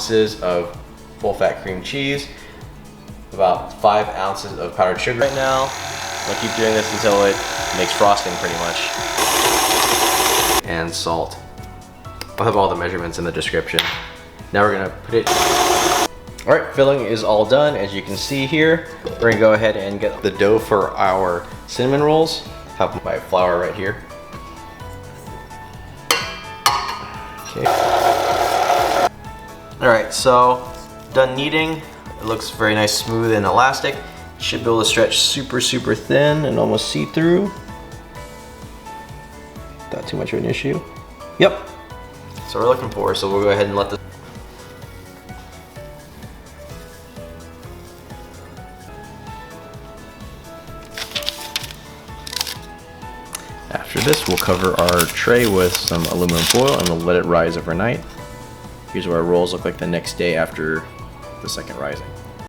ounces of full-fat cream cheese, about 5 ounces of powdered sugar. Right now, I'm gonna keep doing this until it makes frosting pretty much. And salt. I'll have all the measurements in the description. Now we're gonna put it. All right, filling is all done. As you can see here, we're gonna go ahead and get the dough for our cinnamon rolls. Have my flour right here. Okay. All right, so done kneading. It looks very nice, smooth and elastic. Should be able to stretch super, super thin and almost see-through. Not too much of an issue. Yep. So we're looking for, so we'll go ahead and let this. After this, we'll cover our tray with some aluminum foil and we'll let it rise overnight. Here's what our rolls look like the next day after the second rising.